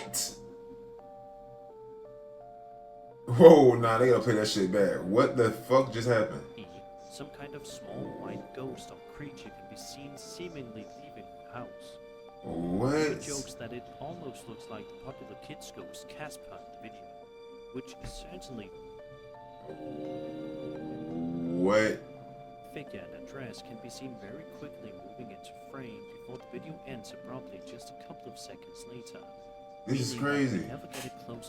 What? Whoa, nah, they gonna play that shit back. What the fuck just happened? Some kind of small white ghost or creature can be seen seemingly leaving the house. He What? jokes that it almost looks like the popular kids ghost Casper in the video, which is certainly What? figure and address can be seen very quickly moving into frame before the video ends abruptly just a couple of seconds later. This is Meaning that we crazy. never get a closer